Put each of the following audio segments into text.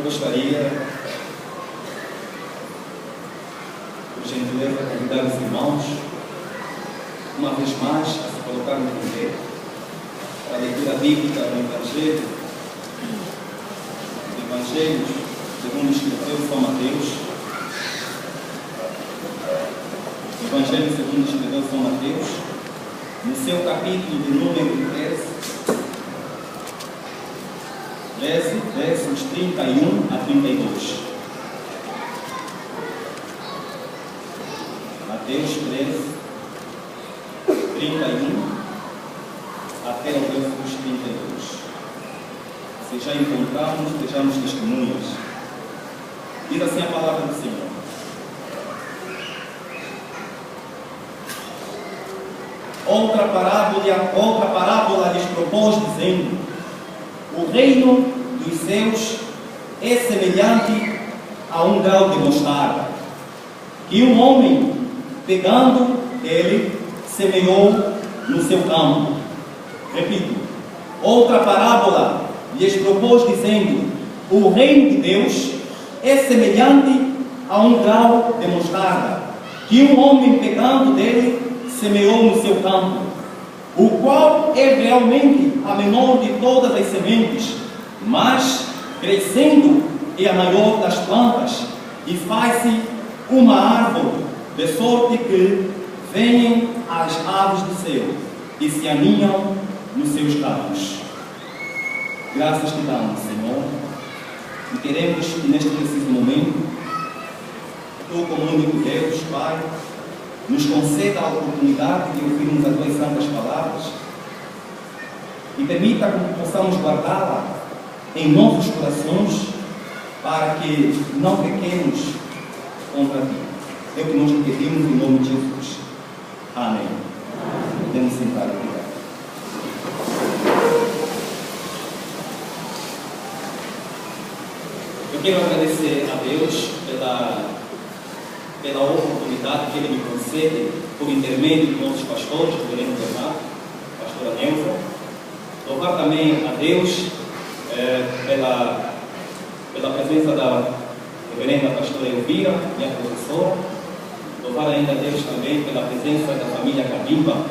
gostaria, por gentileza, de convidar os irmãos, uma vez mais, a se colocar no pé, para a leitura bíblica do Evangelho segundo escreveu São Mateus. Evangelho segundo escreveu São Mateus, no seu capítulo de número 13, versos 31 a 32. Mateus 13, 31 até o versos 32. Se já encontramos, sejamos testemunhas. Diz assim a palavra do Senhor. Outra parábola lhes propôs, dizendo: o reino dos céus é semelhante a um grão de mostarda, que um homem, pegando ele, semeou no seu campo. Repito, outra parábola lhes propôs, dizendo: o reino de Deus é semelhante a um grão de mostarda, que um homem, pegando dele, semeou no seu campo, o qual é realmente a menor de todas as sementes, mas, crescendo, é a maior das plantas, e faz-se uma árvore, de sorte que venham as aves do céu e se aninham nos seus galhos. Graças te damos, Senhor, e queremos que neste preciso momento, Tu, como único Deus, Pai, nos conceda a oportunidade de ouvirmos as Tuas santas palavras e permita que possamos guardá-la em nossos corações, para que não pequemos contra Ti. É o que nós te pedimos em nome de Jesus. Amém. Podemos sentar. Obrigado. Eu quero agradecer a Deus pela oportunidade que Ele me concede por intermédio de nossos pastores, o reverendo Bernardo, a pastora Neuza. Louvar também a Deus pela presença da reverenda pastora Elvira, minha professora. Louvar ainda a Deus também pela presença da família Cabimba.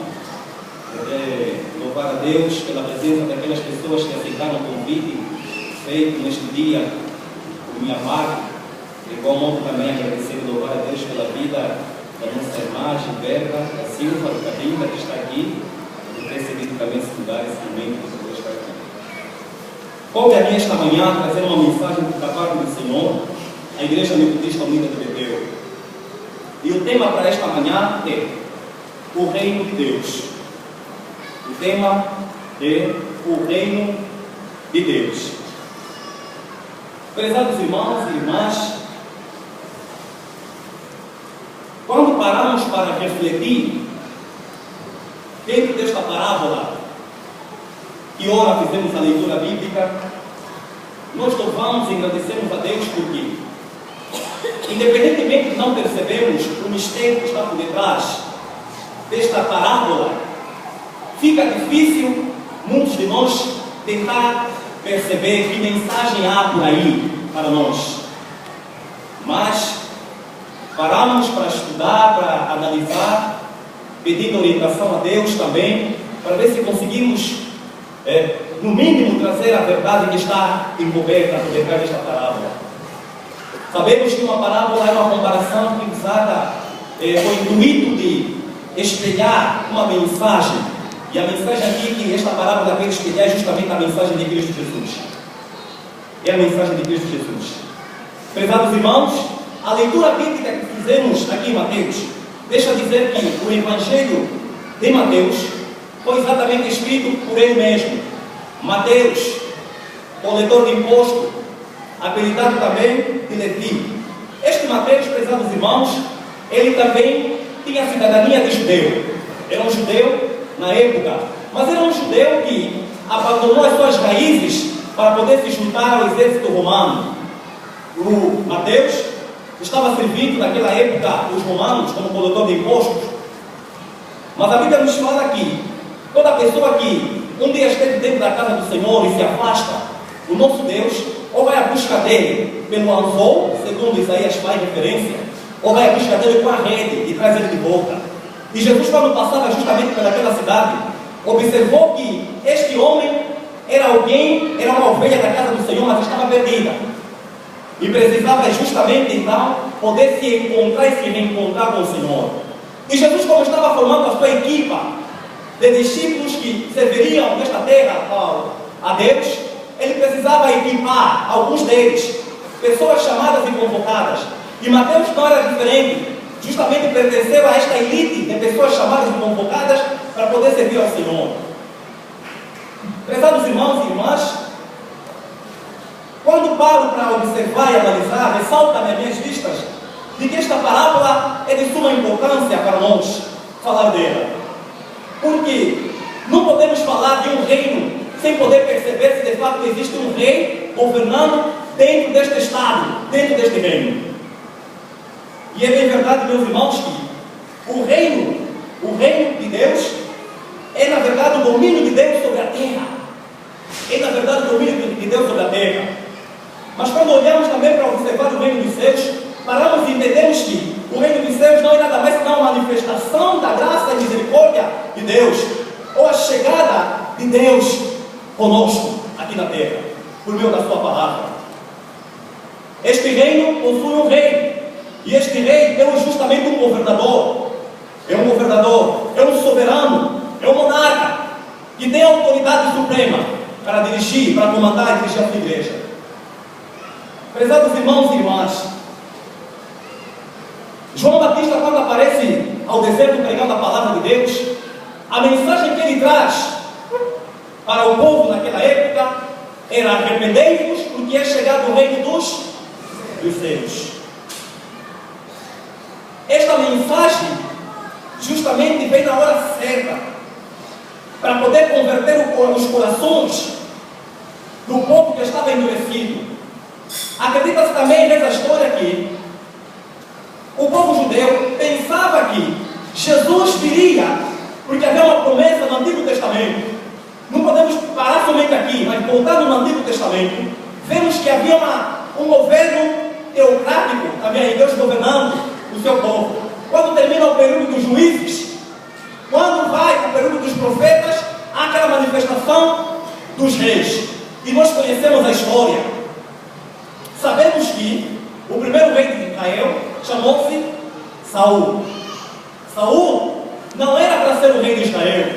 Louvar a Deus pela presença daquelas pessoas que aceitaram o convite feito neste dia por minha parte. De igual modo também agradecer e louvar a Deus pela vida da nossa irmã Gilberta da Silva, do Cabimba, que está aqui, e ter cedido também esse lugar, esse momento que Deus está aqui. Coube a mim esta manhã trazer uma mensagem da parte do Senhor à Igreja Metodista Unida de Betel. E o tema para esta manhã é o Reino de Deus. O tema é o Reino de Deus. Prezados irmãos e irmãs, quando paramos para refletir dentro desta parábola, que ora fizemos a leitura bíblica, nós louvamos e agradecemos a Deus porque, independentemente de não percebermos o mistério que está por detrás desta parábola, fica difícil muitos de nós tentar perceber que mensagem há por aí para nós. Mas paramos para estudar, para analisar, pedindo orientação a Deus também, para ver se conseguimos, no mínimo, trazer a verdade que está encoberta por detrás desta parábola. Sabemos que uma parábola é uma comparação que é usada com o intuito de espelhar uma mensagem. E a mensagem aqui que esta parábola quer espelhar é justamente a mensagem de Cristo Jesus. É a mensagem de Cristo Jesus. Prezados irmãos, a leitura bíblica que fizemos aqui em Mateus deixa dizer que o Evangelho de Mateus foi exatamente escrito por ele mesmo. Mateus, coletor de imposto, apelidado também de Levi. Este Mateus, prezados irmãos, ele também tinha a cidadania de judeu. Era um judeu na época, mas era um judeu que abandonou as suas raízes para poder se juntar ao exército romano. O Mateus estava servindo naquela época os romanos como coletor de impostos, mas a Bíblia nos fala que toda pessoa que um dia esteve dentro da casa do Senhor e se afasta, o nosso Deus ou vai à busca dele pelo anzol, segundo Isaías faz referência, ou vai à busca dele com a rede e traz ele de volta. E Jesus, quando passava justamente pelaquela cidade, observou que este homem era uma ovelha da casa do Senhor, mas estava perdida. E precisava justamente então poder se encontrar e se reencontrar com o Senhor. E Jesus, como estava formando a sua equipa de discípulos que serviriam nesta terra a Deus, ele precisava equipar alguns deles, pessoas chamadas e convocadas. E Mateus não era diferente, justamente pertenceu a esta elite de pessoas chamadas e convocadas para poder servir ao Senhor. Prezados irmãos e irmãs, quando paro para observar e analisar, ressalta-me as minhas vistas de que esta parábola é de suma importância para nós falar dela. Porque não podemos falar de um reino sem poder perceber se de fato existe um rei governando dentro deste estado, dentro deste reino. E é bem verdade, meus irmãos, que o reino de Deus é na verdade o domínio de Deus sobre a terra. É na verdade o domínio de Deus sobre a terra. Mas quando olhamos também para observar o reino dos céus, paramos e entendemos que o reino dos céus não é nada mais que uma manifestação da graça e misericórdia de Deus, ou a chegada de Deus conosco aqui na terra, por meio da sua palavra. Este reino possui um rei, e este rei é justamente um governador, é um soberano, é um monarca, que tem autoridade suprema para dirigir, para comandar e dirigir a sua igreja. Prezados irmãos e irmãs, João Batista, quando aparece ao deserto pregando a palavra de Deus, a mensagem que ele traz para o povo naquela época era: arrependei-vos, porque é chegado o reino dos céus. Esta mensagem justamente vem na hora certa para poder converter os corações do povo que estava endurecido. Acredita-se também nessa história que o povo judeu pensava que Jesus viria, porque havia uma promessa no Antigo Testamento. Não podemos parar somente aqui, mas voltando no Antigo Testamento, vemos que havia um governo teocrático, havia Deus governando o seu povo. Quando termina o período dos juízes, quando vai o período dos profetas, há aquela manifestação dos reis. E nós conhecemos a história. Sabemos que o primeiro rei de Israel chamou-se Saul. Saul não era para ser o rei de Israel,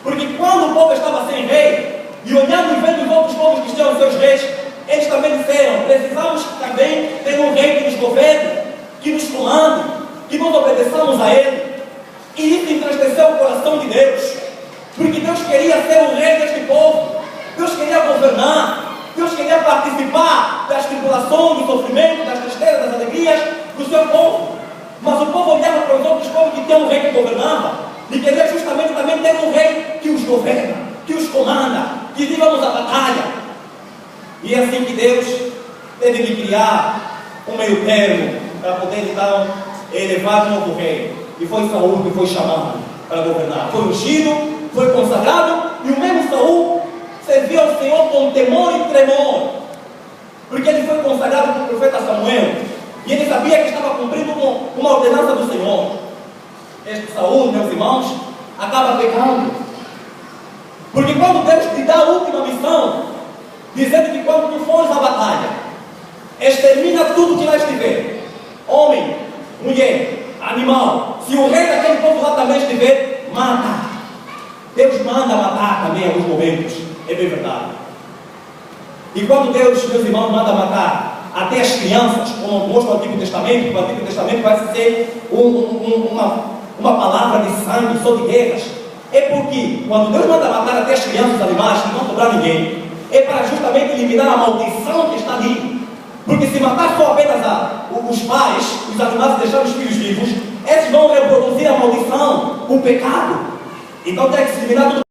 porque quando o povo estava sem rei, e olhando e vendo os outros povos que tinham seus reis, eles também disseram: precisamos também ter um rei que nos governe, que nos comande, que nós obedeçamos a ele. E isso entristeceu o coração de Deus, porque Deus queria ser o rei deste povo, Deus queria governar, Deus queria participar das tribulações, do sofrimento, das tristezas, das alegrias do seu povo. Mas o povo olhava para os outros povos que tinham um rei que governava, e queria justamente também ter um rei que os governa, que os comanda, que vivamos a batalha. E é assim que Deus teve de criar um meio termo para poder então elevar um novo rei. E foi Saul que foi chamado para governar. Foi ungido, foi consagrado, e o mesmo Saul serviu ao Senhor com temor e tremor, porque ele foi consagrado pelo profeta Samuel, e ele sabia que estava cumprindo uma ordenança do Senhor. Este Saul, meus irmãos, acaba pecando, porque quando Deus te dá a última missão, dizendo que quando tu fores à batalha, extermina tudo que lá estiver, homem, mulher, animal. Se o rei daquele povo lá também estiver, mata. Deus manda matar também em alguns momentos, é bem verdade. E quando Deus, meus irmãos, manda matar até as crianças, como mostra o Antigo Testamento, porque o Antigo Testamento vai ser uma palavra de sangue, só de guerras, é porque quando Deus manda matar até as crianças, os animais, que não sobrar ninguém, é para justamente eliminar a maldição que está ali. Porque se matar só apenas os pais, os animais, e deixar os filhos vivos, esses vão reproduzir a maldição, o pecado. Então tem que se eliminar tudo.